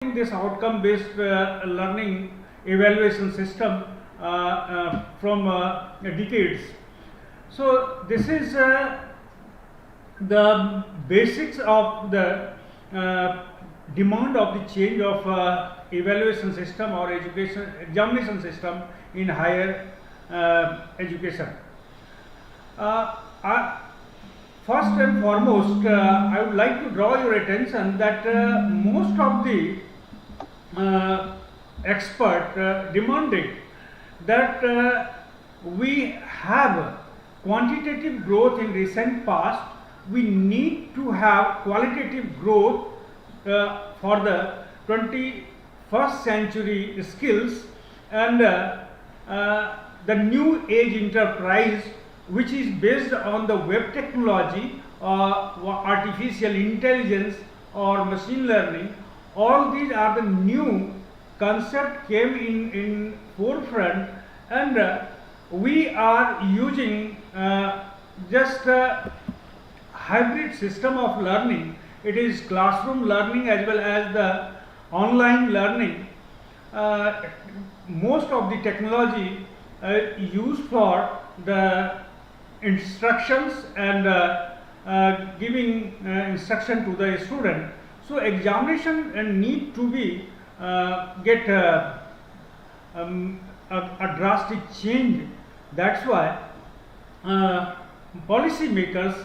adopting this outcome based learning evaluation system from decades. So this is the basics of the demand of the change of evaluation system or education examination system in higher education. First and foremost, I would like to draw your attention that most of the expert demanded that we have quantitative growth in recent past, we need to have qualitative growth for the 21st century skills and the new age enterprise, which is based on the web technology, artificial intelligence or machine learning. All these are the new concept came in forefront, and we are using just a hybrid system of learning. It is classroom learning as well as the online learning. Most of the technology used for the instructions and giving instruction to the student. So examination need to be get a drastic change. That's why policy makers,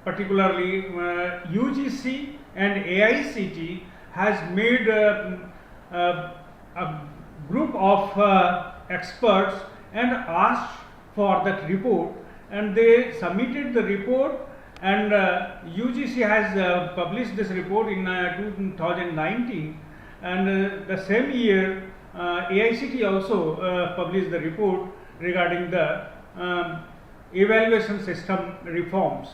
particularly UGC and ICCI, has made a group of experts and asked for that report, and they submitted the report, and UGC has published this report in 2019, and the same year ICCI also published the report regarding the evaluation system reforms.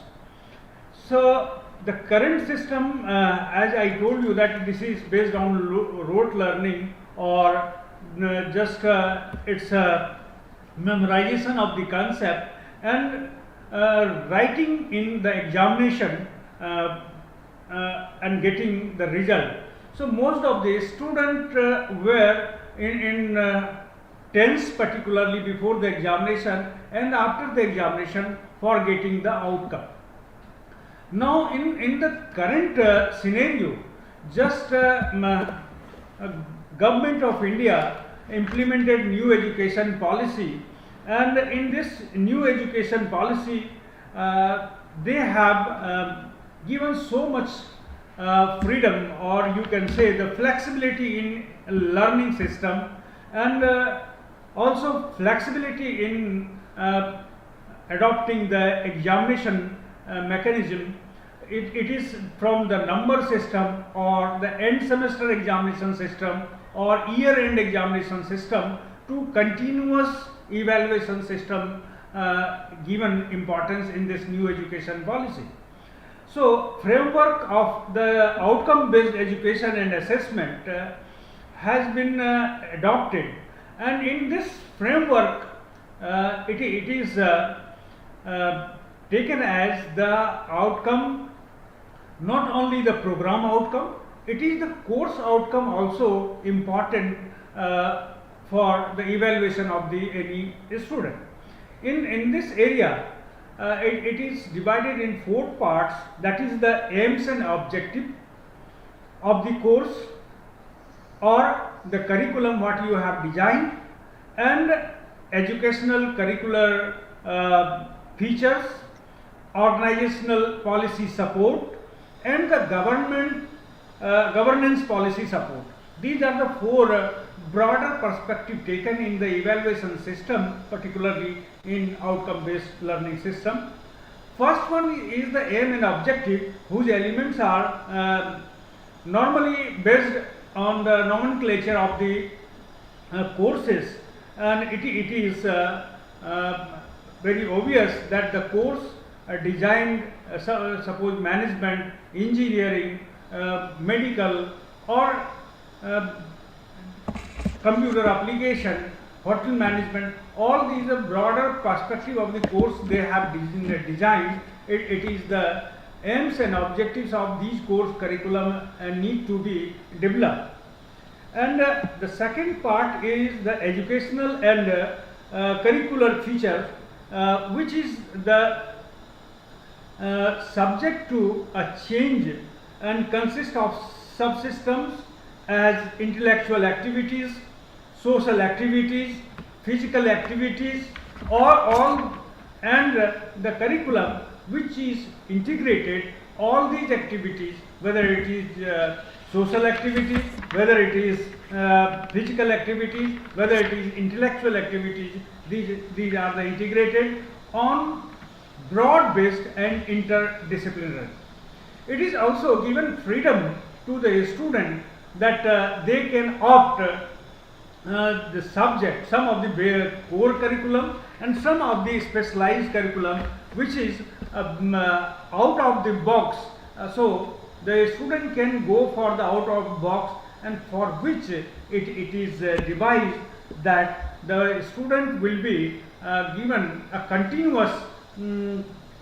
So the current system, as I told you, that this is based on rote learning or just it's a memorization of the concept and writing in the examination and getting the result. So most of the students were in tense, particularly before the examination and after the examination, for getting the outcome. Now in the current scenario, just Government of India implemented new education policy, and in this new education policy they have given so much freedom, or you can say the flexibility in learning system, and also flexibility in adopting the examination mechanism. It is from the number system or the end semester examination system or year end examination system to continuous evaluation system given importance in this new education policy. So framework of the outcome based education and assessment has been adopted, and in this framework it is taken as the outcome, not only the program outcome, it is the course outcome also important for the evaluation of any student. In this area, it is divided in 4 parts, that is the aims and objective of the course or the curriculum what you have designed, and educational curricular features, organizational policy support, and the governance policy support. These are the 4 broader perspective taken in the evaluation system, particularly in outcome based learning system. First one is the aim and objective, whose elements are normally based on the nomenclature of the courses, and it is very obvious that the course designed suppose management, engineering, medical or computer application, hotel management, all these are broader perspective of the course they have designed. It is the aims and objectives of these course curriculum need to be developed. And the second part is the educational and curricular feature, which is the subject to a change and consist of subsystems as intellectual activities, social activities, physical activities, or all, and the curriculum which is integrated all these activities, whether it is social activities, whether it is physical activities, whether it is intellectual activities, these are the integrated on broad based and interdisciplinary. It is also given freedom to the student that they can opt the subject, some of the core curriculum and some of the specialized curriculum which is out of the box. So the student can go for the out of box, and for which it is devised that the student will be given a continuous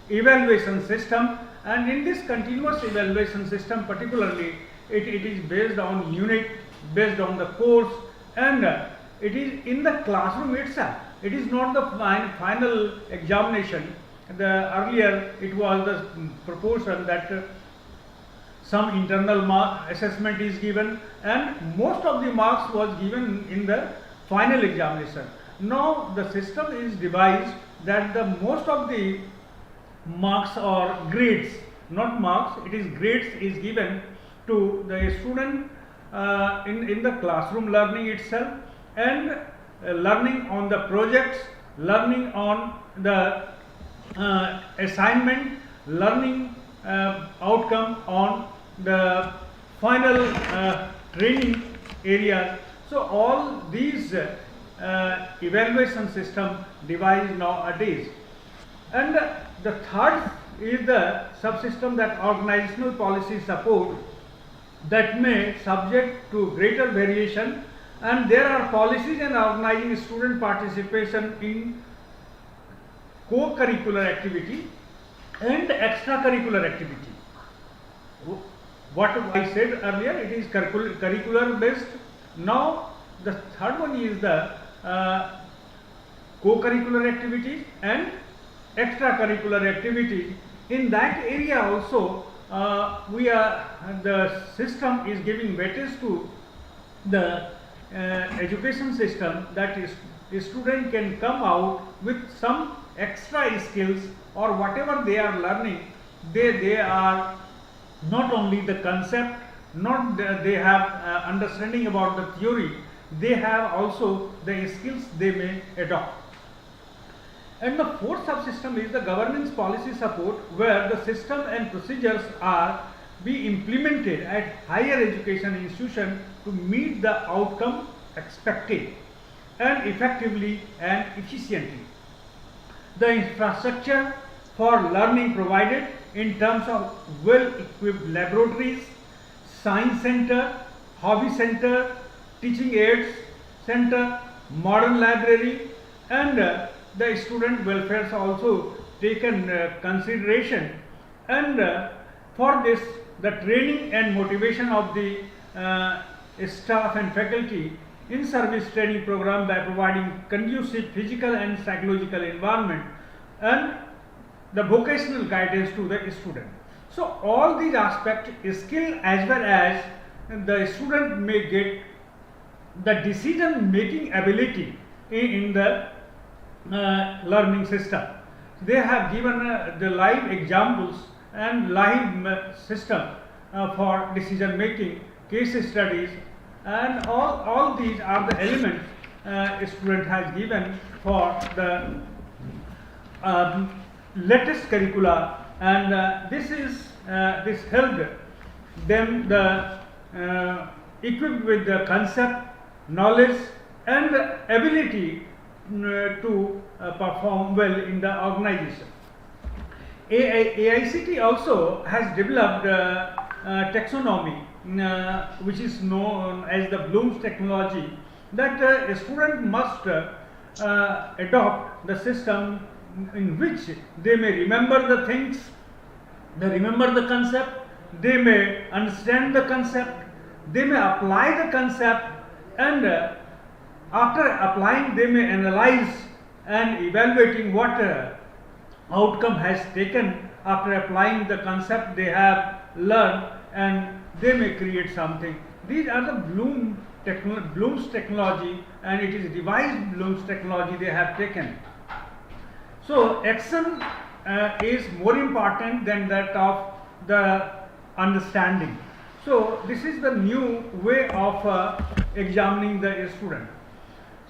evaluation system, and in this continuous evaluation system particularly it is based on unit, based on the course, and it is in the classroom itself. It is not the final examination. Earlier it was the proportion that some internal assessment is given and most of the marks was given in the final examination. Now the system is devised that the most of the marks or grades, not marks, it is grades, is given to the student in the classroom learning itself, and learning on the projects, learning on the assignment, learning outcome on the final training areas. So all these evaluation system devised nowadays. And the third is the subsystem that organizational policy support that may subject to greater variation, and there are policies and organizing student participation in co-curricular activity and extracurricular activity. What I said earlier, it is curricular based. Now the third one is the co-curricular activities and extracurricular activities. In that area also the system is giving weightage to the education system, that is the student can come out with some extra skills or whatever they are learning, they are not only the concept, not they have understanding about the theory, they have also the skills they may adopt. And the fourth subsystem is the governance policy support, where the system and procedures are be implemented at higher education institution to meet the outcome expected and effectively and efficiently. The infrastructure for learning provided in terms of well-equipped laboratories, science center, hobby center, teaching aids center, modern library, and the student welfare is also taken consideration. And for this, the training and motivation of the staff and faculty in service training program by providing conducive physical and psychological environment and the vocational guidance to the student. So all these aspects, skill as well as the student may get the decision making ability in the learning system. They have given the live examples and live system for decision making, case studies, and all these are the elements student has given for the latest curricula, and this helped them equipped with the concept, knowledge, and ability to perform well in the organization. ICCI also has developed taxonomy, which is known as the Bloom's technology, that a student must adopt the system in which they may remember the things they remember the concept, they may understand the concept, they may apply the concept, and after applying they may analyze and evaluating what outcome has taken after applying the concept they have learned, and they may create something. These are the Bloom's technology, and it is revised Bloom's technology they have taken. So action is more important than that of the understanding. So this is the new way of examining the student.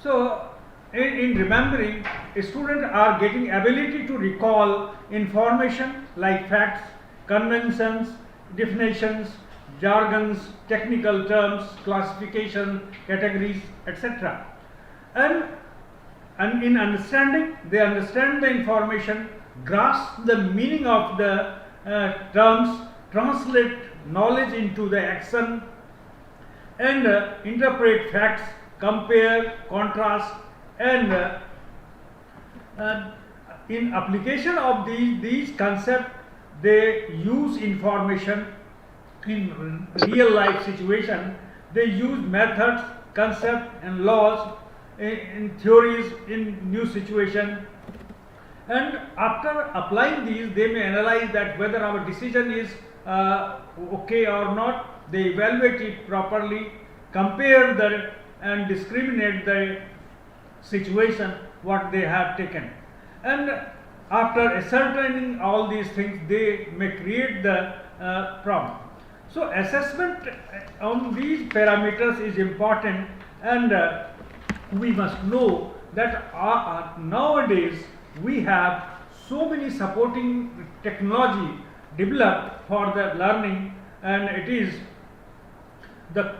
So in remembering, students are getting ability to recall information like facts, conventions, definitions, jargons, technical terms, classification, categories, etc. And in understanding, they understand the information, grasp the meaning of the terms, translate knowledge into the action, and interpret facts, compare, contrast, and in application of these concepts, they use information in real life situation. They use methods, concepts, and laws in theories in new situation, and after applying these they may analyze that whether our decision is okay or not. They evaluate it properly, compare the and discriminate the situation what they have taken, and after ascertaining all these things they may create the problem. So assessment on these parameters is important, and we must know that nowadays we have so many supporting technology developed for the learning, and it is the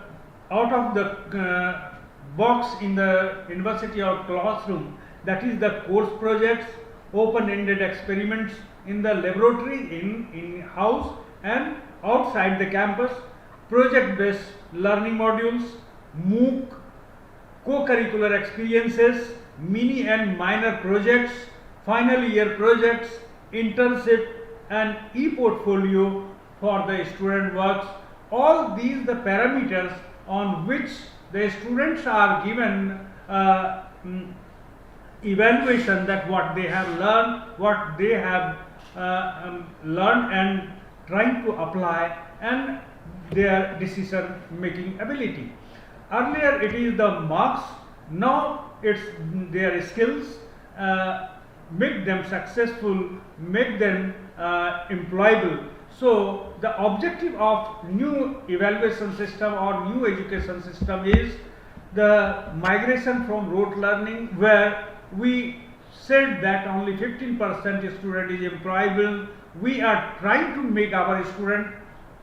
out of the box in the university or classroom, that is the course projects, open-ended experiments in the laboratory, in house and outside the campus, project-based learning modules, MOOC, co-curricular experiences, mini and minor projects, final year projects, internship, and e-portfolio for the student works. All these the parameters on which the students are given evaluation that what they have learned, what they have learned and trying to apply, and their decision making ability. Earlier it is the marks, now it's their skills, make them successful, make them employable. So the objective of new evaluation system or new education system is the migration from rote learning, where we said that only 15% student is employable. We are trying to make our student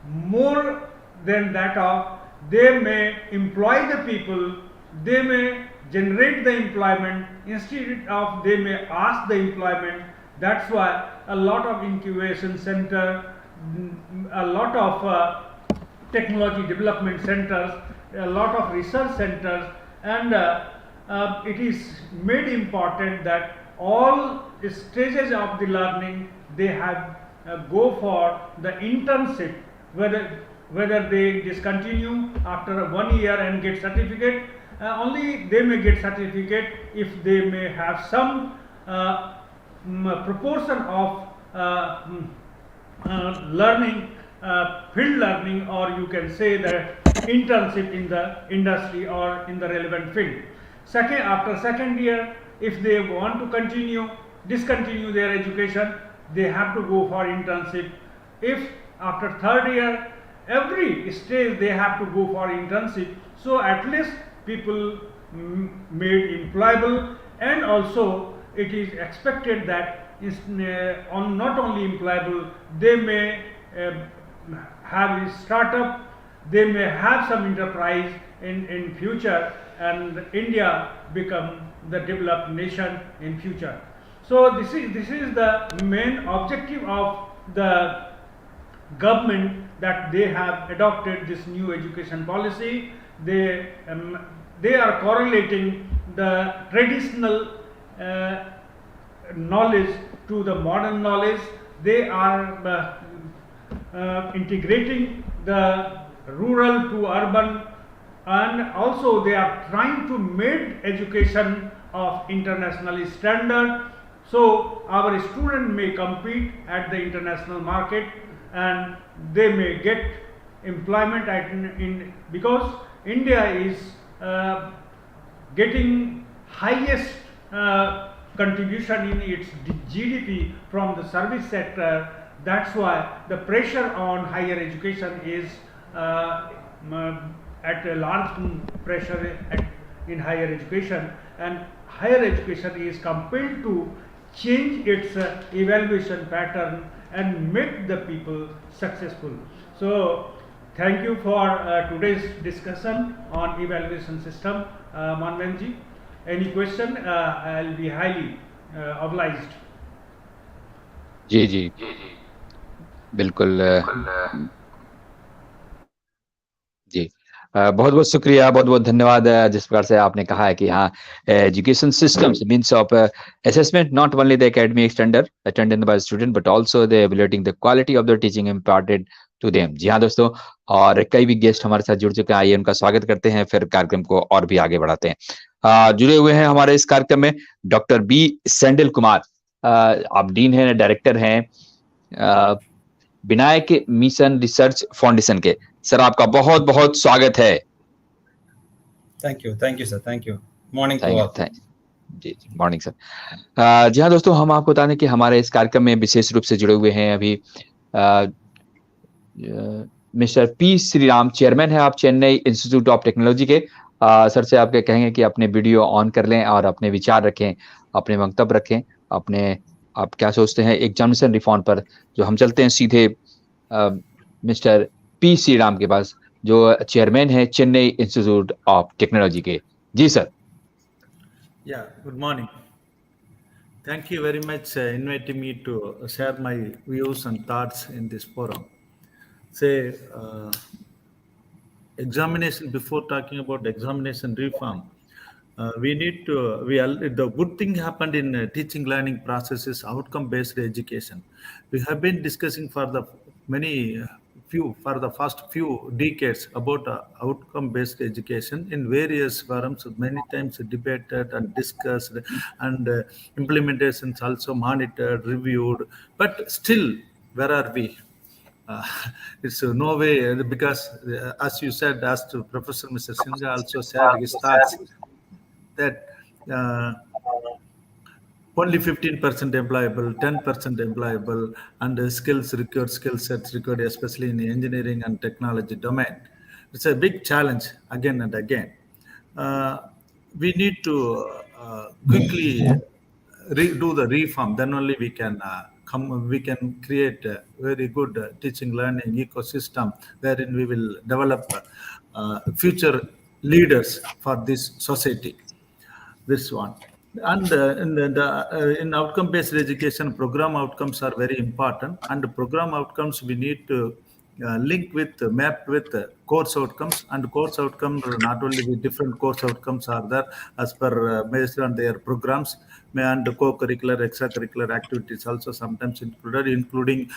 more than that of, they may employ the people, they may generate the employment instead of they may ask the employment. That's why a lot of incubation center, a lot of technology development centers, a lot of research centers, and it is made important that all stages of the learning they have go for the internship, whether they discontinue after 1 year and get certificate, only they may get certificate if they may have some proportion of learning, field learning, or you can say that internship in the industry or in the relevant field. After second year, if they want to discontinue their education, they have to go for internship. If after third year, every stage they have to go for internship. So at least people made employable, and also it is expected that not only employable, they may have a startup, they may have some enterprise in future, and India become the developed nation in future. So this is the main objective of the government, that they have adopted this new education policy. They are correlating the traditional knowledge to the modern knowledge. They are integrating the rural to urban, and also they are trying to make education of international standard, so our student may compete at the international market and they may get employment because India is getting highest contribution in its GDP from the service sector. That's why the pressure on higher education is at a large pressure in higher education, and higher education is compelled to change its evaluation pattern and make the people successful. So thank you for today's discussion on evaluation system, Manvan ji. Any question? I'll be highly obliged. जी जी बिल्कुल जी बहुत बहुत शुक्रिया, बहुत बहुत धन्यवाद। जिस प्रकार से आपने कहा है कि हाँ, education systems means of assessment not only the academic standard attended by student but also the evaluating the quality of the teaching imparted to them. जी हाँ दोस्तों, और कई भी गेस्ट हमारे साथ जुड़ चुके हैं, आइए उनका स्वागत करते हैं, फिर कार्यक्रम को और भी आगे बढ़ाते हैं। जुड़े हुए हैं हमारे इस कार्यक्रम में डॉक्टर बी सैंडल कुमार, आप डीन हैं, डायरेक्टर हैं विनायक मिशन रिसर्च फाउंडेशन के। सर आपका बहुत बहुत स्वागत है। Thank you sir, thank you. Morning to all. जी मॉर्निंग सर। जी हाँ दोस्तों, हम आपको बता दें कि हमारे इस कार्यक्रम में विशेष रूप से जुड़े हुए हैं अभी मिस्टर पी श्रीराम, चेयरमैन है आप चेन्नई इंस्टीट्यूट ऑफ टेक्नोलॉजी के। सर से आपके कहेंगे कि अपने वीडियो ऑन कर लें और अपने विचार रखें, अपने वक्तव्य रखें, अपने आप क्या सोचते हैं एग्जामिनेशन रिफॉर्म पर। जो हम चलते हैं सीधे मिस्टर पी श्रीराम के पास, जो चेयरमैन है चेन्नई इंस्टीट्यूट ऑफ टेक्नोलॉजी के। जी sir. Yeah good morning, thank you very much inviting me to share my views and thoughts in this forum. Say examination, before talking about examination reform, we need to the good thing happened in teaching learning process is outcome based education. We have been discussing for the first few decades about outcome based education in various forums, many times debated and discussed, and implementations also monitored, reviewed, but still where are we? It's no way, because as you said, as to Professor Mr. Singha also said his thoughts that only 15% employable, 10% employable, and the skill sets required, especially in the engineering and technology domain. It's a big challenge again and again. We need to quickly do the reform, then only we can create a very good teaching learning ecosystem wherein we will develop future leaders for this society. This one. And in outcome based education, program outcomes are very important, and the program outcomes we need to map with course outcomes, and course outcomes not only with different course outcomes are there as per based on their programs, and co-curricular, extracurricular activities also sometimes included, including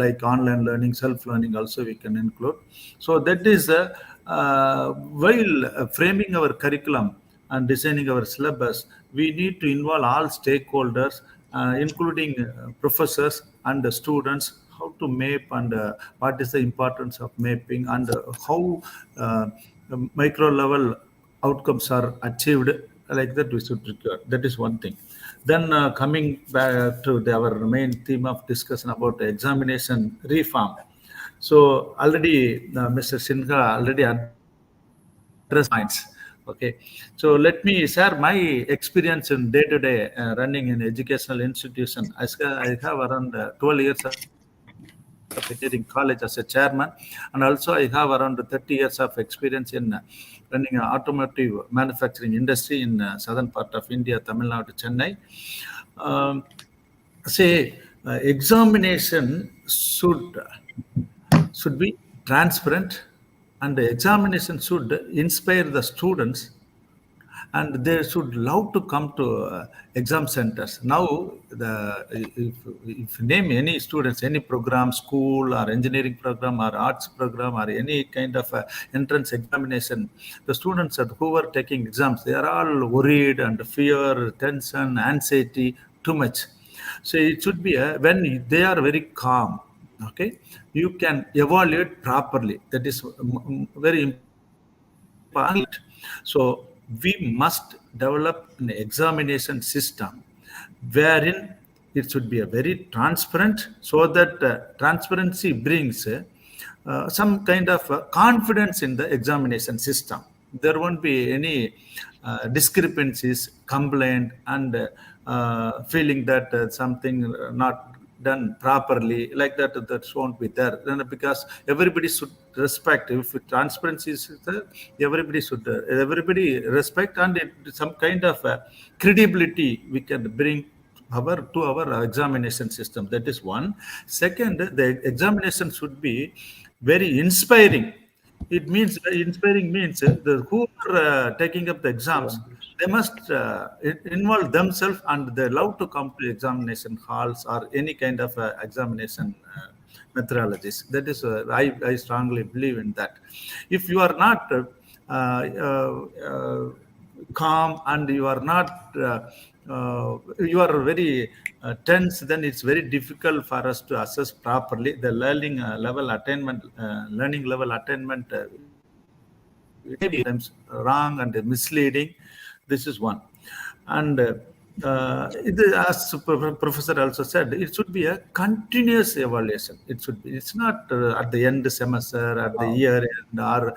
like online learning, self-learning also we can include. So that is while framing our curriculum and designing our syllabus, we need to involve all stakeholders, including professors and the students, how to map and what is the importance of mapping, and how micro level outcomes are achieved, like that we should record. That is one thing. Then coming back to our main theme of discussion about examination reform. So already Mr. Sinha already addressed points. Okay, so let me share my experience in day-to-day running in educational institution. I have around 12 years of engineering college as a chairman, and also I have around 30 years of experience in running an automotive manufacturing industry in southern part of India, Tamil Nadu, Chennai. Examination should be transparent, and the examination should inspire the students and they should love to come to exam centers. Now, if you name any students, any program, school or engineering program or arts program or any kind of entrance examination, the students who are taking exams, they are all worried and fear, tension, anxiety, too much. So it should be when they are very calm, okay, you can evaluate properly. That is very important. So we must develop an examination system wherein it should be a very transparent, so that transparency brings some kind of confidence in the examination system. There won't be any discrepancies, complaint, and feeling that something not done properly, like that, that won't be there. Then, because everybody should respect, if transparency is there, everybody respect, and some kind of credibility we can bring to our examination system. That is one. Second, the examination should be very inspiring. It means inspiring means the who are taking up the exams, they must involve themselves, and they love to come to examination halls or any kind of examination methodologies. That is, I strongly believe in that. If you are not calm, and you are not you are very tense, then it's very difficult for us to assess properly the learning level attainment may be sometimes wrong and misleading. This is one. And as Professor also said, it should be a continuous evaluation. It should be. It's not at the end semester, at the year end, or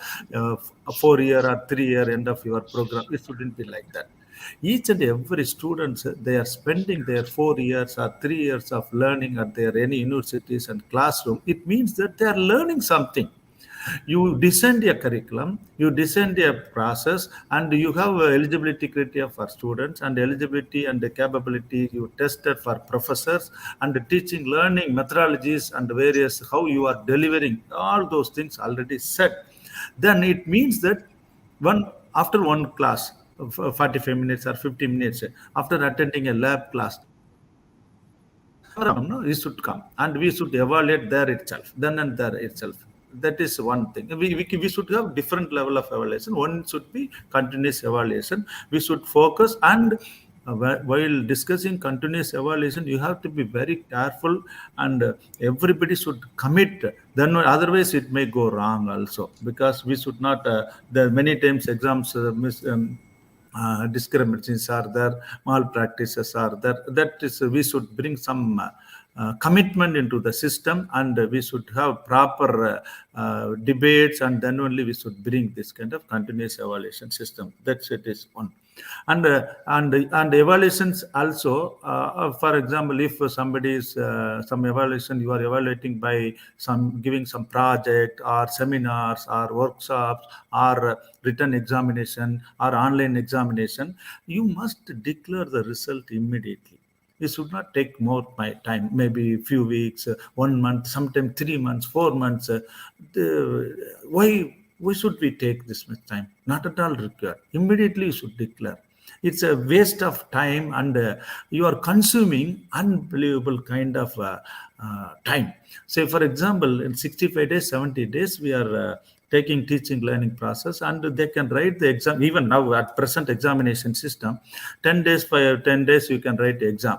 4-year or 3-year end of your program. It shouldn't be like that. Each and every student, they are spending their 4 years or 3 years of learning at their any universities and classroom. It means that they are learning something. You design a curriculum, you design a process, and you have eligibility criteria for students, and eligibility and the capability you tested for professors, and the teaching learning methodologies and various how you are delivering all those things already set. Then it means that after one class, 45 minutes or 50 minutes, after attending a lab class, we should come and we should evaluate there itself, then and there itself. That is one thing. We should have different level of evaluation. One should be continuous evaluation. We should focus, and while discussing continuous evaluation, you have to be very careful, and everybody should commit. Then otherwise it may go wrong also, because we should not. There many times exams discriminations are there, malpractices are there. That is, we should bring some commitment into the system, and we should have proper debates, and then only we should bring this kind of continuous evaluation system. That's it is one. And evaluations also, for example, if somebody is some evaluation, you are evaluating by some giving some project or seminars or workshops or written examination or online examination, you must declare the result immediately. It should not take more time, maybe a few weeks, 1 month, sometimes 3 months, 4 months. Why should we take this much time? Not at all required. Immediately you should declare. It's a waste of time, and you are consuming unbelievable kind of time. Say, for example, in 65 days, 70 days, we are taking teaching learning process, and they can write the exam. Even now at present examination system, 10 days, 10 days you can write the exam.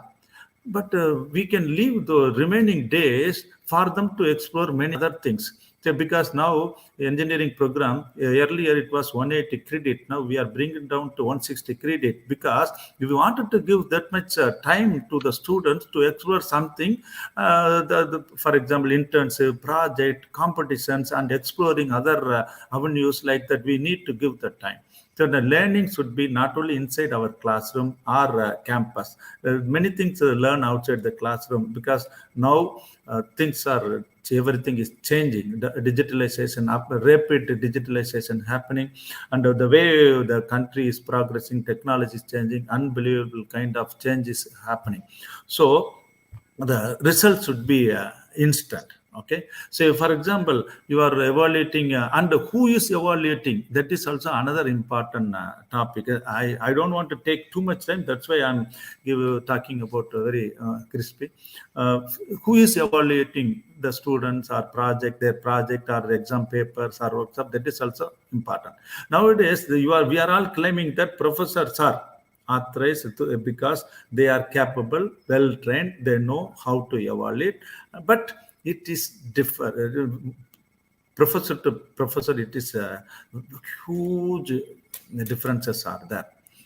But we can leave the remaining days for them to explore many other things. So because now engineering program, earlier it was 180 credit. Now we are bringing down to 160 credit, because if we wanted to give that much time to the students to explore something, for example, internship, project, competitions, and exploring other avenues like that, we need to give the time. So the learning should be not only inside our classroom or campus. Many things learn outside the classroom, because now everything is changing. The digitalization, rapid digitalization happening, and the way the country is progressing, technology is changing, unbelievable kind of change is happening. So the results should be instant. Okay, so for example, you are evaluating and who is evaluating, that is also another important topic. I don't want to take too much time, that's why I'm talking about very crispy. Who is evaluating the students or their project or exam papers or workshop, that is also important. Nowadays we are all claiming that professors are authorized because they are capable, well trained, they know how to evaluate, but it is different. Professor to professor, it is huge differences are there.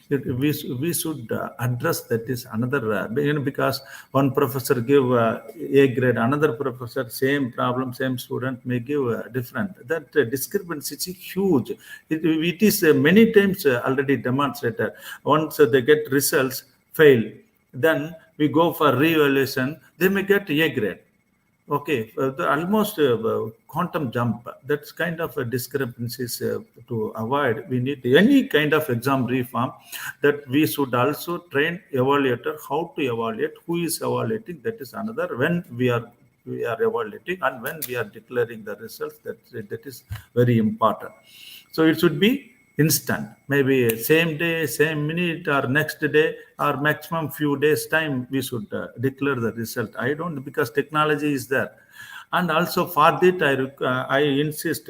We should address that is another, because one professor give A grade, another professor same problem, same student may give different. That discrepancy is huge. It is many times already demonstrated. Once they get results fail, then we go for re-evaluation, they may get A grade. Okay, almost quantum jump. That's kind of a discrepancies to avoid. We need any kind of exam reform, that we should also train evaluator how to evaluate, who is evaluating. That is another. When we are evaluating and when we are declaring the results, that is very important. So it should be instant, maybe same day, same minute, or next day, or maximum few days time we should declare the result. I don't, because technology is there. And also for that I insist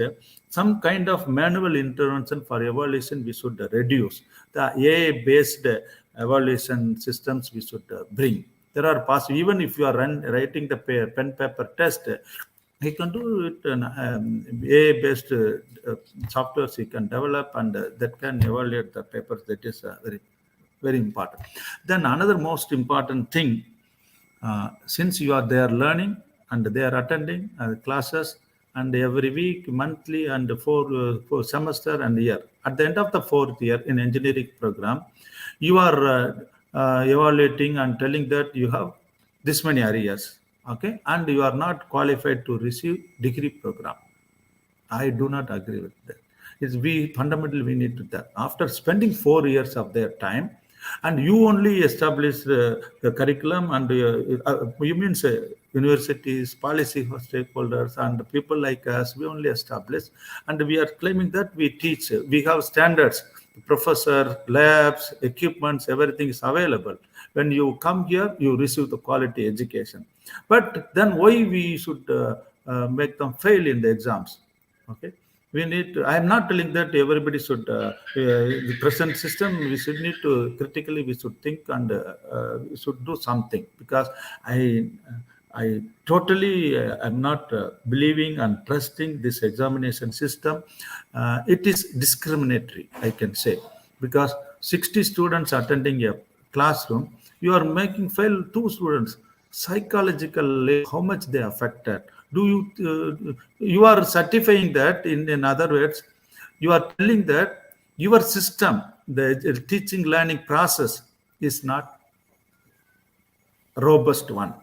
some kind of manual intervention for evaluation we should reduce. The AI based evaluation systems we should bring. There are possible, even if you are writing the pen paper test, he can do it in AI-based softwares he can develop, and that can evaluate the papers. That is very, very important. Then another most important thing, since you are there learning and they are attending classes, and every week, monthly, and for semester and year. At the end of the 4th year in engineering program, you are evaluating and telling that you have this many areas. Okay, and you are not qualified to receive degree program. I do not agree with that. Fundamentally we need to that. After spending 4 years of their time, and you only establish the curriculum, and you means universities, policy stakeholders, and people like us, we only establish, and we are claiming that we teach. We have standards, professor, labs, equipments, everything is available. When you come here, you receive the quality education. But then why we should make them fail in the exams? Okay, we need to, I am not telling that everybody should the present system, we should need to critically, we should think, and we should do something, because I totally am not believing and trusting this examination system. It is discriminatory, I can say, because 60 students attending a classroom, you are making fail 2 students. Psychologically, how much they affected? Do you are certifying that, in other words, you are telling that your system, the teaching learning process, is not robust one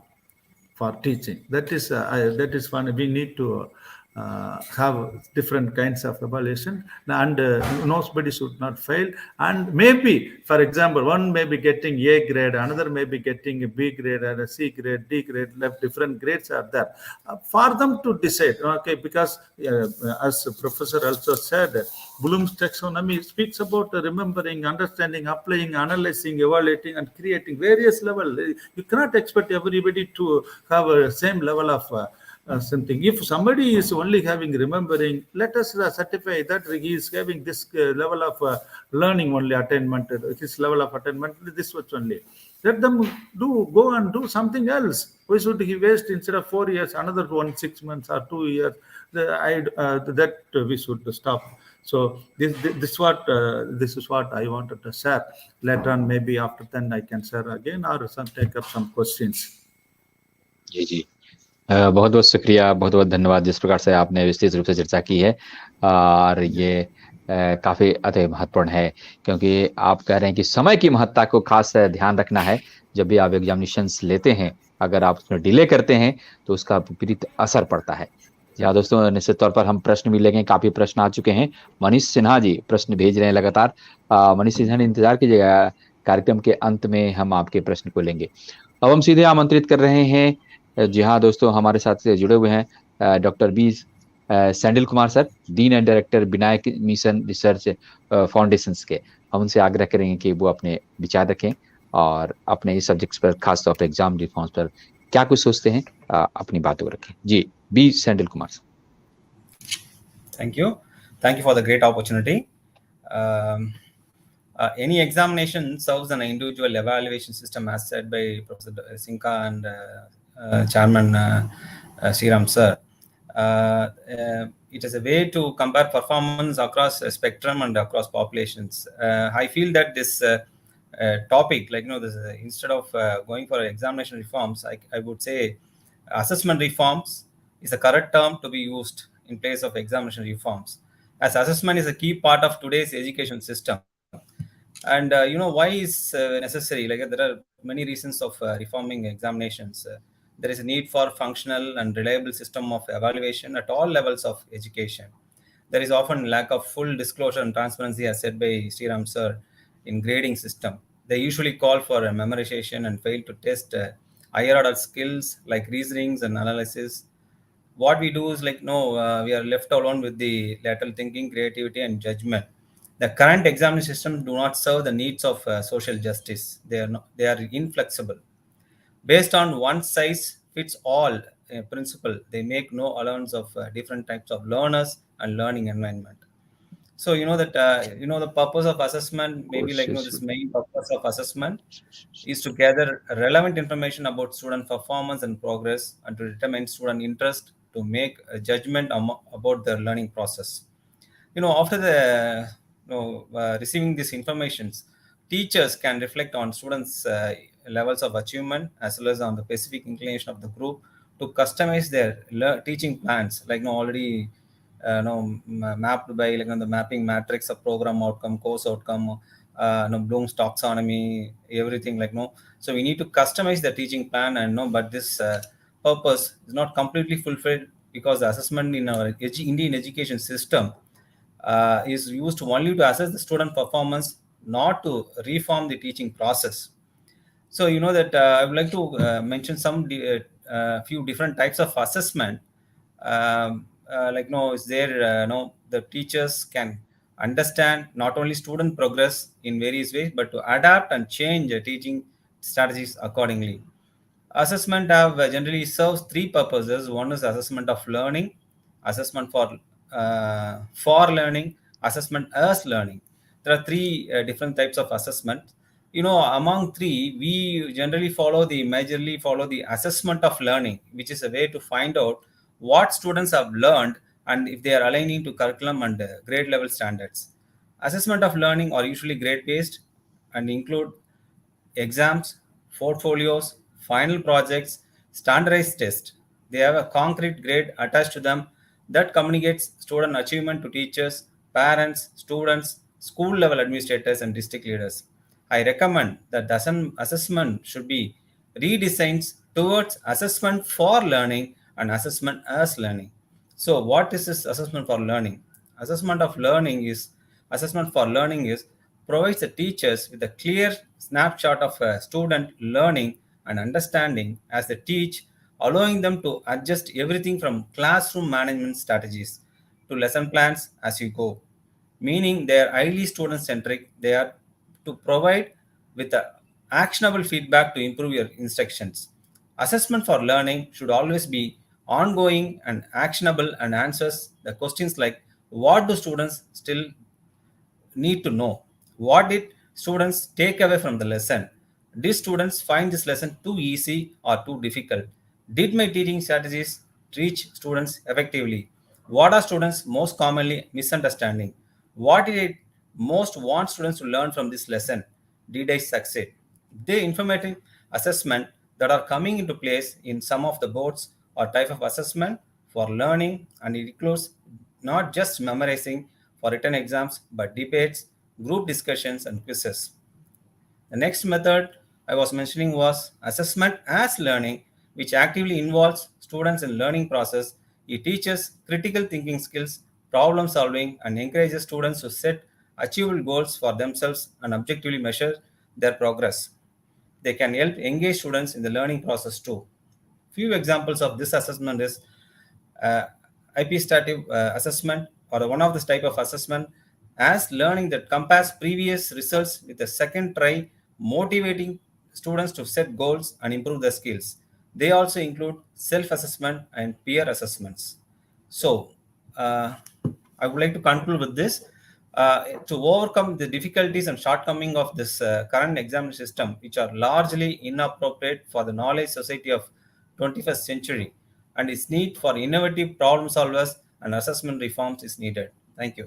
for teaching. That is one. We need to have different kinds of evaluation, and nobody should not fail. And maybe, for example, one may be getting A grade, another may be getting a B grade and a C grade, D grade. Different grades are there for them to decide. Okay, because as the professor also said, Bloom's taxonomy speaks about remembering, understanding, applying, analyzing, evaluating, and creating various levels. You cannot expect everybody to have a same level of something. If somebody is only having remembering, let us certify that he is having this level of learning only attainment, his level of attainment, this much only. Let them go and do something else. Why should he waste, instead of 4 years, another 6 months or 2 years? That we should stop. So this is what I wanted to share. Later on, maybe after then I can share again, or take up some questions. जी बहुत बहुत शुक्रिया, बहुत बहुत धन्यवाद। जिस प्रकार से आपने विस्तृत रूप से चर्चा की है, और ये काफ़ी अति महत्वपूर्ण है, क्योंकि आप कह रहे हैं कि समय की महत्ता को खास ध्यान रखना है जब भी आप एग्जामिनेशंस लेते हैं। अगर आप उसमें डिले करते हैं तो उसका विपरीत असर पड़ता है। या दोस्तों, निश्चित तौर पर हम प्रश्न भी लेंगे, काफ़ी प्रश्न आ चुके हैं। मनीष सिन्हा जी प्रश्न भेज रहे हैं लगातार। मनीष सिन्हा ने इंतजार कीजिएगा, कार्यक्रम के अंत में हम आपके प्रश्न को लेंगे। अब हम सीधे आमंत्रित कर रहे हैं, जी हाँ दोस्तों, हमारे साथ जुड़े हुए हैं Dr. B. Sandal Kumar sir, dean and director Vinayak mission research foundations के, हम उनसे आग्रह करेंगे कि वो अपने विचार रखें और अपने इस सब्जेक्ट्स पर, खासतौर पर एग्जाम रिफॉर्म्स पर क्या कुछ सोचते हैं, अपनी बातों को रखें। जी, B sandal Kumar sir. Thank you for the great opportunity. Um, any examination serves an individual evaluation system, as said by Professor Sinka and Chairman Sriram sir. It is a way to compare performance across a spectrum and across populations. I feel that this topic, like, this, instead of going for examination reforms, I would say assessment reforms is the correct term to be used in place of examination reforms, as assessment is a key part of today's education system. And why is necessary? Like, there are many reasons of reforming examinations. There is a need for functional and reliable system of evaluation at all levels of education. There is often lack of full disclosure and transparency, as said by Sriram sir, in grading system. They usually call for a memorization and fail to test higher order skills like reasonings and analysis. What we do is, like, no, we are left alone with the lateral thinking, creativity, and judgment. The current examination systems do not serve the needs of social justice. They are inflexible. Based on one size fits all principle, they make no allowance of different types of learners and learning environment. So that the purpose of assessment, maybe, like, this main purpose of assessment is to gather relevant information about student performance and progress, and to determine student interest, to make a judgment about their learning process. After the receiving these informations, teachers can reflect on students levels of achievement, as well as on the specific inclination of the group, to customize their teaching plans, like, already mapped by, like, the mapping matrix of program outcome, course outcome, Bloom's taxonomy, everything, like, so we need to customize the teaching plan. And but this purpose is not completely fulfilled, because the assessment in our Indian education system is used only to assess the student performance, not to reform the teaching process. So that I would like to mention some few different types of assessment. Like, is there the teachers can understand not only student progress in various ways, but to adapt and change teaching strategies accordingly. Assessment have generally serves three purposes. One is assessment of learning, assessment for learning, assessment as learning. There are three different types of assessment. Among three, we generally majorly follow the assessment of learning, which is a way to find out what students have learned and if they are aligning to curriculum and grade level standards. Assessment of learning are usually grade based and include exams, portfolios, final projects, standardized tests. They have a concrete grade attached to them that communicates student achievement to teachers, parents, students, school level administrators, and district leaders. I recommend that the assessment should be redesigned towards assessment for learning and assessment as learning. So, what is this assessment for learning? Assessment of learning is Assessment for learning is provides the teachers with a clear snapshot of a student learning and understanding as they teach, allowing them to adjust everything from classroom management strategies to lesson plans as you go. Meaning they are highly student centric. They are to provide with a actionable feedback to improve your instructions. Assessment for learning should always be ongoing and actionable, and answers the questions like, what do students still need to know? What did students take away from the lesson? Did students find this lesson too easy or too difficult? Did my teaching strategies reach students effectively? What are students most commonly misunderstanding? What did I most want students to learn from this lesson? Did I succeed? The informative assessment that are coming into place in some of the boards or type of assessment for learning, and it includes not just memorizing for written exams, but debates, group discussions, and quizzes. The next method I was mentioning was assessment as learning, which actively involves students in learning process. It teaches critical thinking skills, problem solving, and encourages students to set achievable goals for themselves and objectively measure their progress. They can help engage students in the learning process too. Few examples of this assessment is epistative assessment, or one of this type of assessment, as learning that compares previous results with the second try, motivating students to set goals and improve their skills. They also include self-assessment and peer assessments. So, I would like to conclude with this. To overcome the difficulties and shortcomings of this current examination system, which are largely inappropriate for the knowledge society of 21st century, and its need for innovative problem solvers and assessment reforms is needed. Thank you.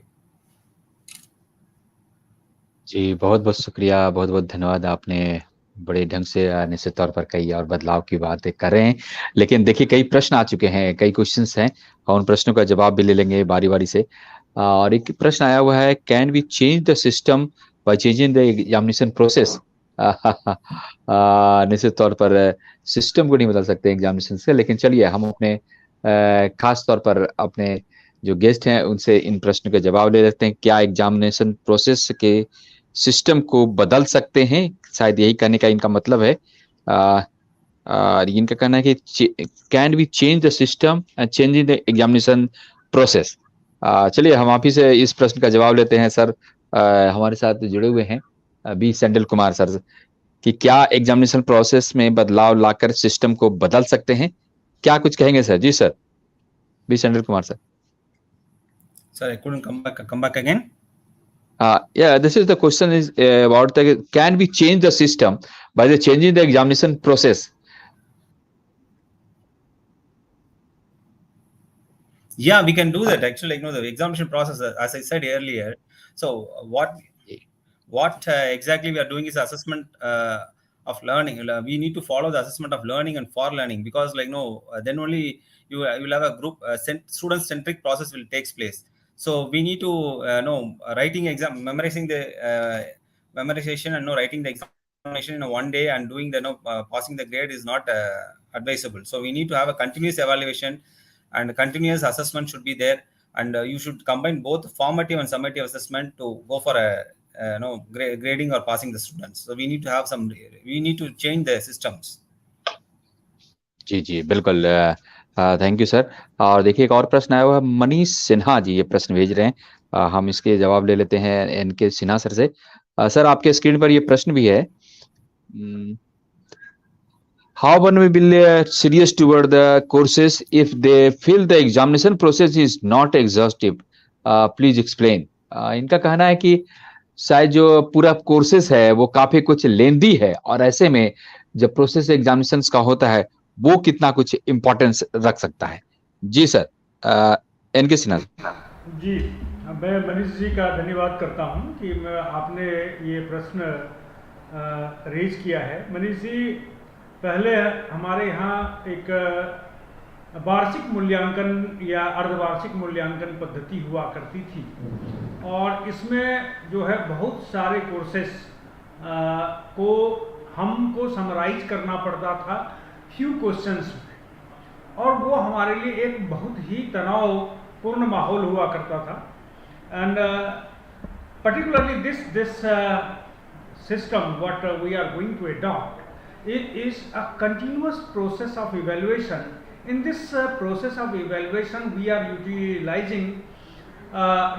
जी, बहुत-बहुत शुक्रिया, बहुत-बहुत धन्यवाद। आपने बड़े ढंग से निश्चित तौर पर कई और बदलाव की बातें कर रहे हैं। लेकिन देखिए कई प्रश्न आ चुके हैं, कई क्वेश्चंस हैं और उन प्रश्नों का जवाब भी ले लेंगे बारी-बारी से। और एक प्रश्न आया हुआ है, can we change the system by changing the examination process? निश्चित तौर पर सिस्टम को नहीं बदल सकते एग्जामिनेशन से, लेकिन चलिए हम अपने खास तौर पर अपने जो गेस्ट हैं उनसे इन प्रश्नों के जवाब ले लेते हैं। क्या एग्जामिनेशन प्रोसेस के सिस्टम को बदल सकते हैं? शायद यही कहने का इनका मतलब है। इनका कहना है कि can we change the system and changing the examination process. चलिए हम आप ही से इस प्रश्न का जवाब लेते हैं। सर हमारे साथ जुड़े हुए हैं बी सैंडल कुमार सर, कि क्या एग्जामिनेशन प्रोसेस में बदलाव लाकर सिस्टम को बदल सकते हैं? क्या कुछ कहेंगे सर? जी sir, B sandal Kumar sir. Sorry, I couldn't come back again. Yeah, this is the question is about can we change the system by the changing the examination process? Yeah, we can do that. Actually, the examination process, as I said earlier. So what exactly we are doing is assessment of learning. We need to follow the assessment of learning and for learning, because then only you will have a group student centric process will takes place. So we need to writing exam, memorizing the memorization and writing the examination in one day and doing the passing the grade is not advisable. So we need to have a continuous evaluation and continuous assessment should be there, and you should combine both formative and summative assessment to go for a grading or passing the students. So we need to change the systems. जी जी बिल्कुल, thank you sir. और देखिए एक और प्रश्न आया हुआ है, मनीष सिन्हा जी ये प्रश्न भेज रहे हैं। हम इसके जवाब ले लेते हैं एनके सिन्हा सर से। सर आपके स्क्रीन पर ये प्रश्न भी है, how one will be serious toward the courses if they feel the examination process is not exhaustive? Please explain. इनका कहना है कि शायद जो पूरा कोर्सेस है वो काफी कुछ लेंदी है, और ऐसे में जब प्रोसेस एग्जामिनेशंस का होता है वो कितना कुछ इम्पोर्टेंस रख सकता है। जी सर, एनके सिन्हा जी, मैं मनीष जी का धन्यवाद करता हूं कि आपने ये प्रश्न रेज किया है। मनीष जी, पहले हमारे यहाँ एक वार्षिक मूल्यांकन या अर्धवार्षिक मूल्यांकन पद्धति हुआ करती थी, और इसमें जो है बहुत सारे कोर्सेस को हमको समराइज करना पड़ता था फ्यू क्वेश्चंस में, और वो हमारे लिए एक बहुत ही तनावपूर्ण माहौल हुआ करता था। And particularly this system what we are going to adopt, it is a continuous process of evaluation. In this process of evaluation we are utilizing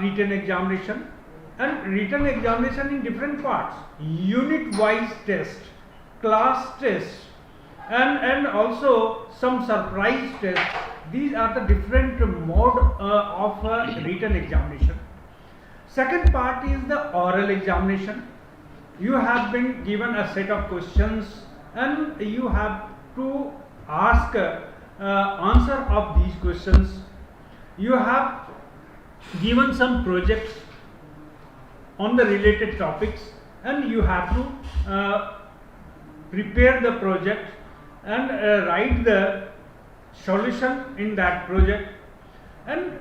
written examination, and written examination in different parts, unit wise test, class test, and also some surprise test. These are the different mode of written examination. Second part is the oral examination. You have been given a set of questions and you have to ask answer of these questions. You have given some projects on the related topics, and you have to prepare the project and write the solution in that project. And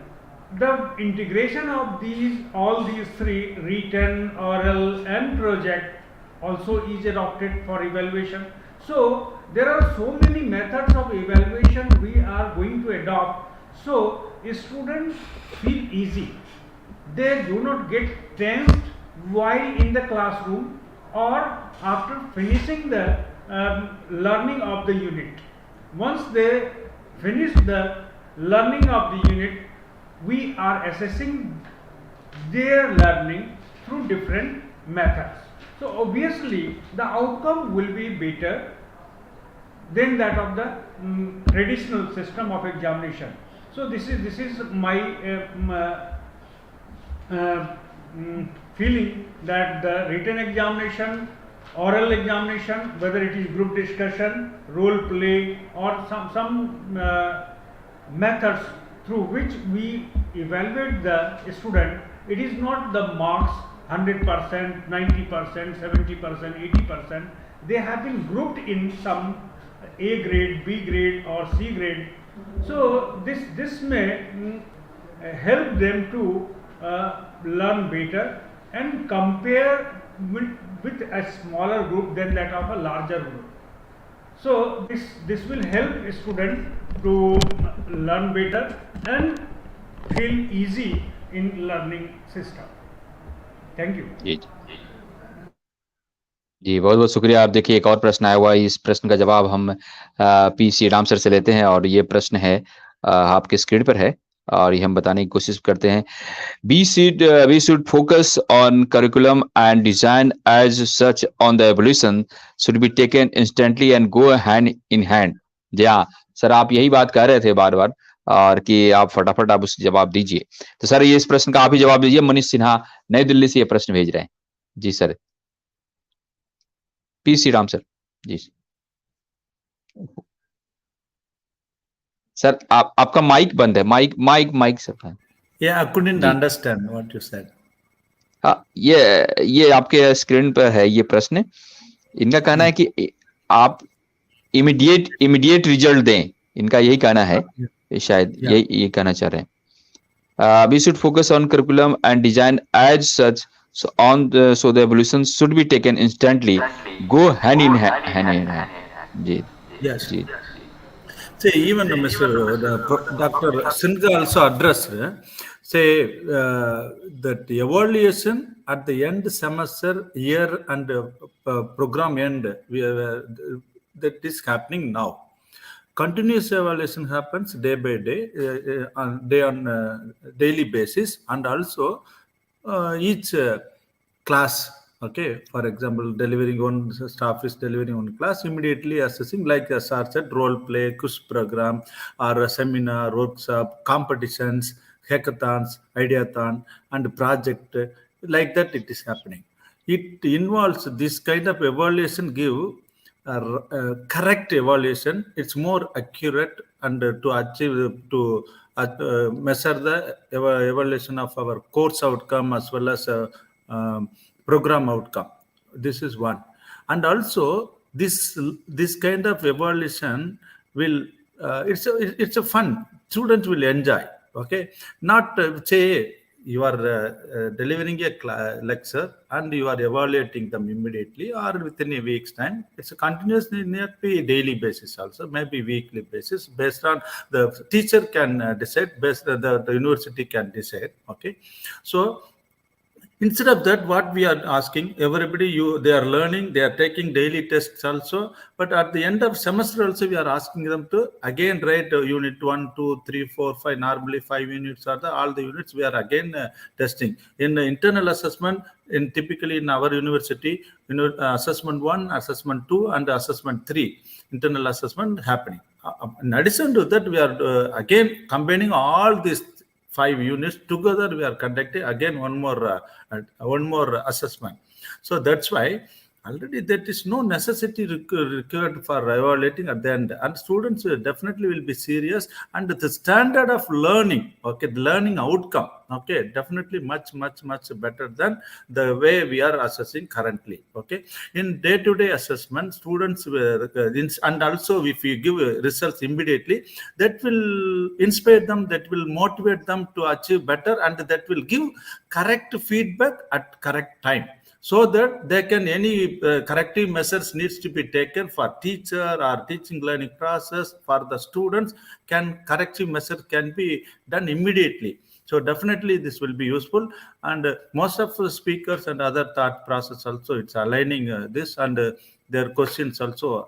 the integration of all these three, written, oral and project, also is adopted for evaluation. So there are so many methods of evaluation we are going to adopt, so students feel easy. They do not get tensed while in the classroom or after finishing the learning of the unit. Once they finish the learning of the unit, we are assessing their learning through different methods. So obviously the outcome will be better than that of the traditional system of examination. So this is my feeling that the written examination, oral examination, whether it is group discussion, role play, or some methods through which we evaluate the student, it is not the marks 100%, 90%, 70%, 80%. They have been grouped in some A grade, B grade, or C grade. So this may help them to learn better and compare with a smaller group than that of a larger group. So this will help a student to learn better and feel easy in learning system. Thank you. जी जी, बहुत बहुत शुक्रिया। आप देखिए, एक और प्रश्न आया हुआ है। इस प्रश्न का जवाब हम पी श्रीराम सर से लेते हैं, और ये प्रश्न है आपके स्क्रीन पर है, और ये हम बताने की कोशिश करते हैं। We should focus on curriculum and design as such on the evolution should be taken instantly and go hand in hand. जी हाँ सर, आप यही बात कह रहे थे बार बार, और कि आप फटाफट आप उसका जवाब दीजिए। तो सर ये इस प्रश्न का आप ही जवाब दीजिए। मनीष सिन्हा नई दिल्ली से ये प्रश्न भेज रहे हैं। जी सर, पी श्रीराम सर। जी सर, आपका माइक बंद है। Mike sir. Yeah, I couldn't understand what you said. हाँ, ये आपके स्क्रीन पर है ये प्रश्न। इनका कहना है कि आप इमीडिएट रिजल्ट दें, इनका यही कहना है। शायद यही कहना चाह रहे हैं। We should focus on curriculum and design as such so the evolution should be taken instantly, go hand in hand. Ji Yes. Ji Say, even Dr. Sinha also addressed, say, that evaluation at the end semester, year, and program end, that is happening now. Continuous evaluation happens day by day, on daily basis, and also each class. Okay, for example, delivering one staff is delivering one class, immediately assessing, like as sir said, role play, quiz program, or a seminar, workshop, competitions, hackathons, ideathon, and project, like that it is happening. It involves this kind of evaluation, give correct evaluation. It's more accurate, and to achieve, to measure the evaluation of our course outcome as well as program outcome. This is one. And also this kind of evaluation will it's a fun. Students will enjoy. Okay, not say you are delivering a lecture and you are evaluating them immediately or within a week's time. It's a continuous, not be daily basis also, maybe weekly basis, based on the teacher can decide, based on the university can decide. Okay, so instead of that, what we are asking, everybody, they are learning, they are taking daily tests also, but at the end of semester also, we are asking them to again write unit 1, 2, 3, 4, 5, normally 5 units are all the units we are again testing. In the internal assessment, typically in our university, assessment 1, assessment 2, and assessment 3, internal assessment happening. In addition to that, we are again combining all these 5 units together. We are conducting again one more assessment. So that's why already there is no necessity required for evaluating at the end, and students definitely will be serious, and the standard of learning, okay, the learning outcome, okay, definitely much better than the way we are assessing currently. Okay, in day-to-day assessment, students and also if you give results immediately, that will inspire them, that will motivate them to achieve better, and that will give correct feedback at correct time, so that they can, any corrective measures needs to be taken for teacher or teaching learning process for the students, corrective measure can be done immediately. So definitely this will be useful, and most of the speakers and other thought process also, it's aligning this, and their questions also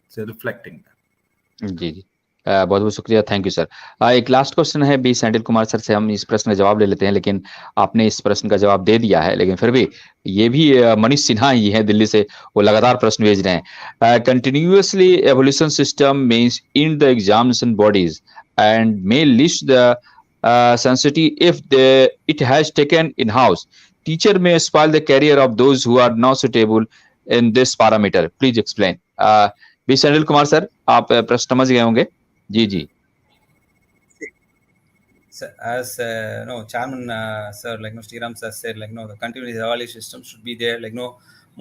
it's reflecting that. जी जी बहुत बहुत शुक्रिया, thank you sir. एक last question है B Sendil Kumar sir से, हम इस प्रश्न का जवाब ले लेते हैं, लेकिन आपने इस प्रश्न का जवाब दे दिया है, लेकिन फिर भी ये भी मनीष सिन्हा ही है दिल्ली से, वो लगातार प्रश्न भेज रहे हैं। Continuously evolution system means in the examination bodies and may list the sensitivity if it has taken in house. Teacher may spoil the career of those who are not suitable in this parameter. Please explain. B Sendil Kumar sir, आप प्रश्न समझ गए होंगे। जी जी। As no chairman sir, like no Sriram sir said, like no the continuous evaluation system should be there. Like no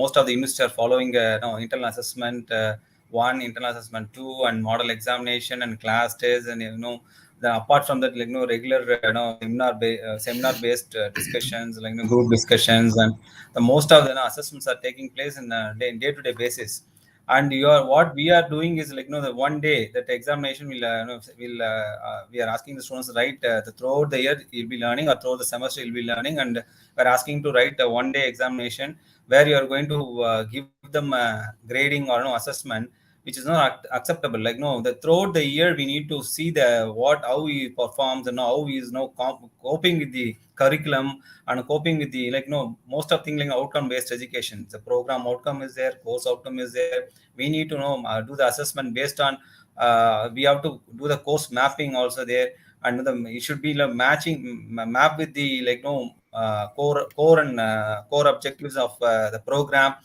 most of the universities are following no internal assessment 1, internal assessment 2, and model examination and class tests, and then apart from that, like no regular seminar based discussions, like no group discussions, and the most of the assessments are taking place in day to day basis. And what we are doing is like the one day that examination will we are asking the students to write throughout the year you'll be learning, or throughout the semester you'll be learning, and we're asking to write a one day examination where you are going to give them grading or assessment, which is not acceptable. Like throughout the year we need to see how he performs and how he is coping with the curriculum and coping with the most of things like outcome based education. The program outcome is there, course outcome is there. We need to do the assessment based on we have to do the course mapping also there, and it should be map with the core and core objectives of the program.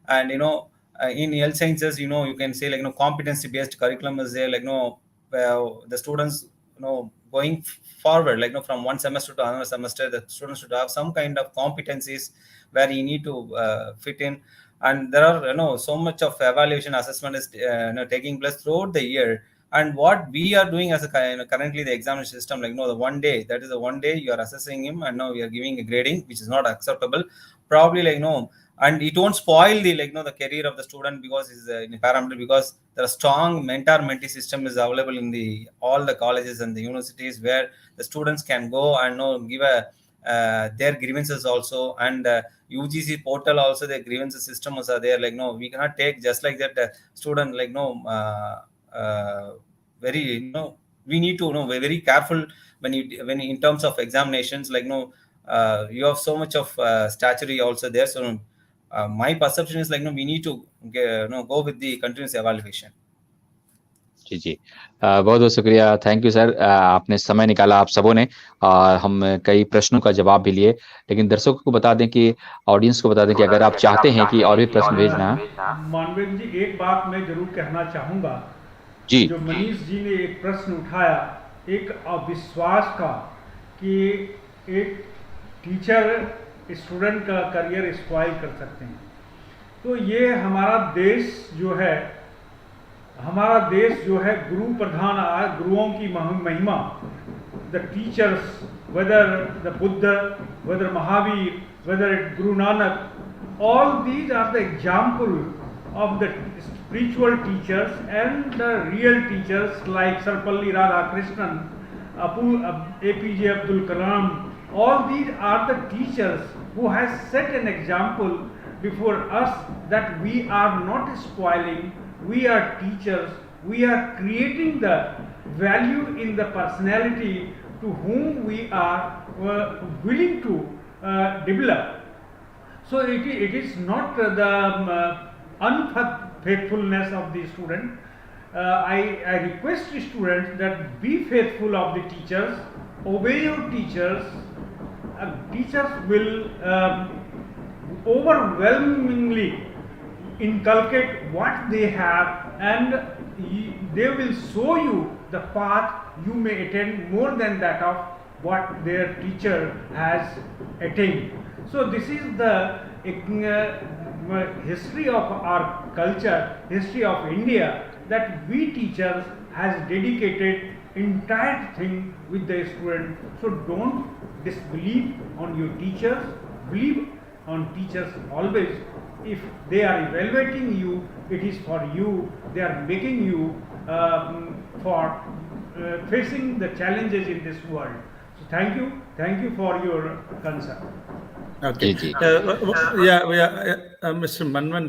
And in health sciences, you can say competency based curriculum is there, the students going forward, from one semester to another semester, the students should have some kind of competencies where you need to fit in. And there are so much of evaluation assessment is taking place throughout the year. And what we are doing as a currently the examination system, the one day, that is the one day you are assessing him, and now we are giving a grading, which is not acceptable. Probably and it won't spoil the the career of the student, because it's in a parameter, because there are strong mentor-mentee system is available in all the colleges and the universities, where the students can go and give their grievances also. And UGC portal also, the grievances systems are there. We cannot take just like that student very we need to be very careful when in terms of examinations. You have so much of statutory also there. So my perception is we need to go with the continuous evaluation. जी जी, बहुत बहुत शुक्रिया, thank you sir. आपने समय निकाला आप सबों ने, और हम कई प्रश्नों का जवाब भी लिए। लेकिन दर्शकों को बता दें कि ऑडियंस को बता दें कि अगर आप चाहते हैं कि और भी प्रश्न भेजना। मानवेंद्र जी, एक बात मैं जरूर कहना चाहूँगा जी, जो मनीष जी ने एक प्रश्न उठाया, एक अविश्वास का, कि एक टीचर स्टूडेंट का करियर स्पॉइल कर सकते हैं। तो ये हमारा देश जो है गुरु प्रधान, गुरुओं की महिमा, the teachers, whether the Buddha, whether Mahavir, whether Guru Nanak, all these are the example of the spiritual teachers and the real teachers like Sarpalli Radhakrishnan, APJ Abdul Kalam. All these are the teachers who has set an example before us that we are not spoiling, we are teachers, we are creating the value in the personality to whom we are willing to develop. So it is not the unfaithfulness of the student. I request students that be faithful of the teachers, obey your teachers. Teachers will overwhelmingly inculcate what they have, and they will show you the path you may attain more than that of what their teacher has attained. So this is the history of our culture, history of India, that we teachers has dedicated entire thing with the student. So don't disbelieve on your teachers, believe on teachers always. If they are evaluating you, it is for you. They are making you for facing the challenges in this world. So thank you for your concern. Okay. Mr. Manvan,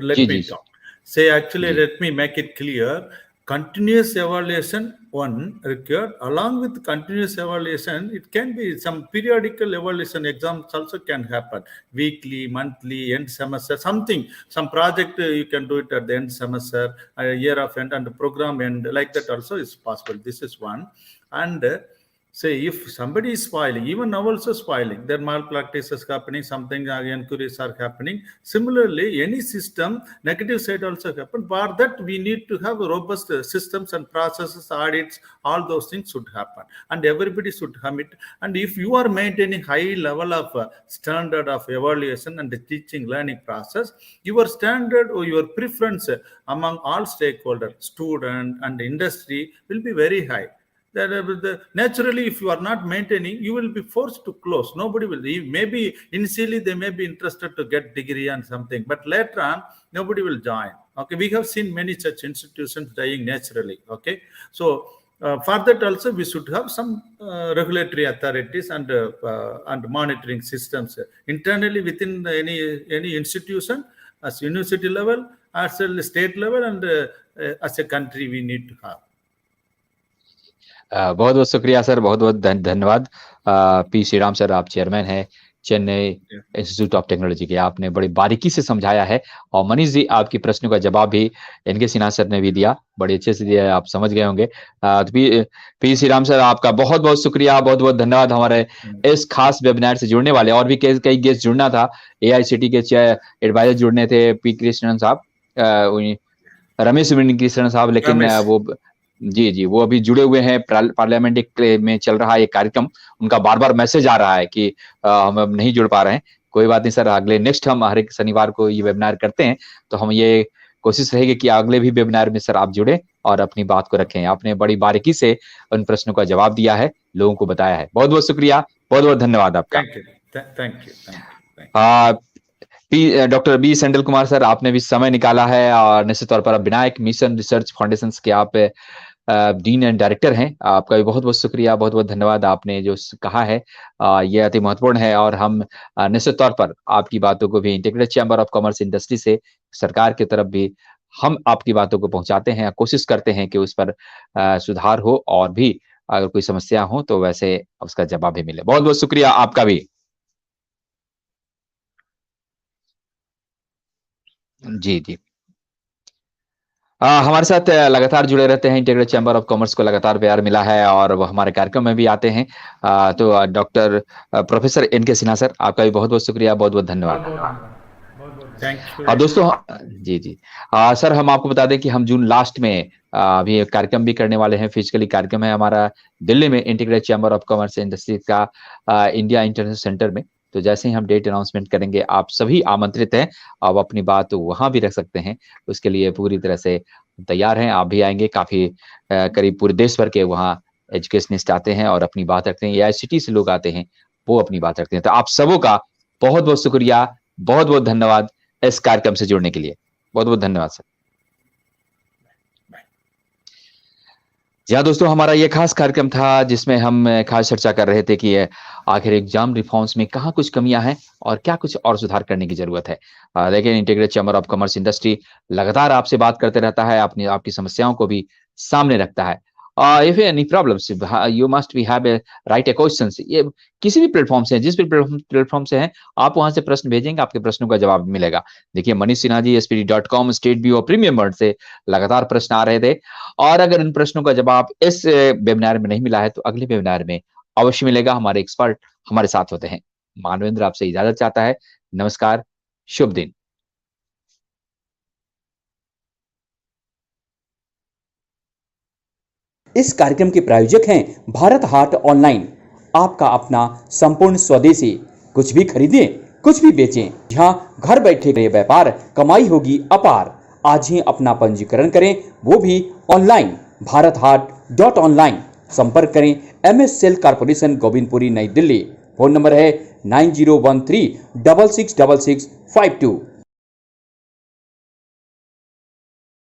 let me talk. Say, actually, let me make it clear. continuous evaluation one required. Along with continuous evaluation, it can be some periodical evaluation exams also can happen, weekly, monthly, end semester, something, some project you can do it at the end semester, year of end and program end, like that also is possible. This is one. And say if somebody is spoiling, even now also spoiling, there malpractices happening, something inquiries are happening. Similarly, any system, negative side also happen. For that, we need to have robust systems and processes, audits, all those things should happen. And everybody should commit. And if you are maintaining high level of standard of evaluation and the teaching learning process, your standard or your preference among all stakeholders, student and industry will be very high. Naturally, if you are not maintaining, you will be forced to close. Nobody will. Maybe initially they may be interested to get degree and something, but later on nobody will join. Okay, we have seen many such institutions dying naturally. Okay, so for that also we should have some regulatory authorities and monitoring systems internally within any institution, as university level, as a state level, and as a country we need to have. बहुत बहुत शुक्रिया sir, बहुत बहुत धन्यवाद। P Shriram sir, आप chairman हैं Chennai institute of technology के। आपने बड़ी बारीकी से समझाया है और मनीष जी आपकी प्रश्नों का जवाब भी इनके सिन्हा सर ने भी दिया, बड़े अच्छे से दिया, आप समझ गए होंगे। तो पी श्रीराम सर आपका बहुत बहुत शुक्रिया, बहुत बहुत धन्यवाद हमारे इस खास वेबिनार से जुड़ने वाले। और भी कई गेस्ट जुड़ना था, AICTI के एडवाइजर जुड़ने थे, पी कृष्णन साहब, रमेश कृष्णन साहब, लेकिन वो जी वो अभी जुड़े हुए हैं। पार्लियामेंट में चल रहा है एक कार्यक्रम, उनका बार बार मैसेज आ रहा है कि हम अब नहीं जुड़ पा रहे हैं। कोई बात नहीं सर, अगले नेक्स्ट हम हर एक शनिवार को ये वेबिनार करते हैं, तो हम ये कोशिश रहेगी कि अगले भी वेबिनार में सर आप जुड़े और अपनी बात को रखें। आपने बड़ी बारीकी से उन प्रश्नों का जवाब दिया है, लोगों को बताया है। बहुत बहुत शुक्रिया, बहुत बहुत धन्यवाद आपका। Thank you. Doctor B Sendil Kumar sir, आपने भी समय निकाला है और निश्चित तौर पर विनायक मिशन रिसर्च फाउंडेशन के आप डीन एंड डायरेक्टर हैं। आपका भी बहुत बहुत शुक्रिया, बहुत बहुत धन्यवाद। आपने जो कहा है यह अति महत्वपूर्ण है और हम निश्चित तौर पर आपकी बातों को भी integrated chamber of commerce industry से सरकार की तरफ भी हम आपकी बातों को पहुंचाते हैं, कोशिश करते हैं कि उस पर सुधार हो और भी अगर कोई समस्या हो तो वैसे उसका जवाब भी मिले। बहुत बहुत शुक्रिया आपका भी। जी हमारे साथ लगातार जुड़े रहते हैं, इंटीग्रेटेड चैम्बर ऑफ कॉमर्स को लगातार प्यार मिला है और वो हमारे कार्यक्रम में भी आते हैं। तो डॉक्टर प्रोफेसर इनके सिन्हा सर, आपका भी बहुत बहुत शुक्रिया, बहुत बहुत धन्यवाद। Thank you. और दोस्तों जी सर, हम आपको बता दें कि हम जून लास्ट में अभी एक कार्यक्रम भी करने वाले हैं। फिजिकली कार्यक्रम है हमारा दिल्ली में, integrated chamber of commerce industry का इंडिया इंटरनेशनल सेंटर में। तो जैसे ही हम डेट अनाउंसमेंट करेंगे, आप सभी आमंत्रित हैं, आप अपनी बात वहां भी रख सकते हैं। उसके लिए पूरी तरह से तैयार हैं, आप भी आएंगे। काफी करीब पूरे देश भर के वहाँ एजुकेशनिस्ट आते हैं और अपनी बात रखते हैं। AICTI से लोग आते हैं, वो अपनी बात रखते हैं। तो आप सबों का बहुत बहुत शुक्रिया, बहुत बहुत धन्यवाद इस कार्यक्रम से जुड़ने के लिए। बहुत बहुत धन्यवाद सर। जी हाँ दोस्तों, हमारा ये खास कार्यक्रम था जिसमें हम खास चर्चा कर रहे थे कि आखिर एग्जाम रिफॉर्म्स में कहाँ कुछ कमियां हैं और क्या कुछ और सुधार करने की जरूरत है। लेकिन integrated chamber of commerce industry लगातार आपसे बात करते रहता है, आपकी समस्याओं को भी सामने रखता है। If any problems you must be have right questions. ये किसी भी प्लेटफॉर्म से, जिस भी प्लेटफॉर्म से हैं, आप वहां से प्रश्न भेजेंगे, आपके प्रश्नों का जवाब मिलेगा। देखिए Manish Sinha ji SPD.com state view premium word से लगातार प्रश्न आ रहे थे और अगर इन प्रश्नों का जवाब इस वेबिनार में नहीं मिला है तो अगले वेबिनार में अवश्य मिलेगा। हमारे एक्सपर्ट हमारे साथ होते हैं। मानवेंद्र आपसे इजाजत चाहता है। नमस्कार, शुभ दिन। इस कार्यक्रम के प्रायोजक हैं भारत हाट ऑनलाइन, आपका अपना संपूर्ण स्वदेशी। कुछ भी खरीदें, कुछ भी बेचें, यहाँ घर बैठे व्यापार, कमाई होगी अपार। आज ही अपना पंजीकरण करें, वो भी ऑनलाइन, bharathat.online। संपर्क करें MS सेल कारपोरेशन, गोविंदपुरी, नई दिल्ली। फोन नंबर है 9013 666652।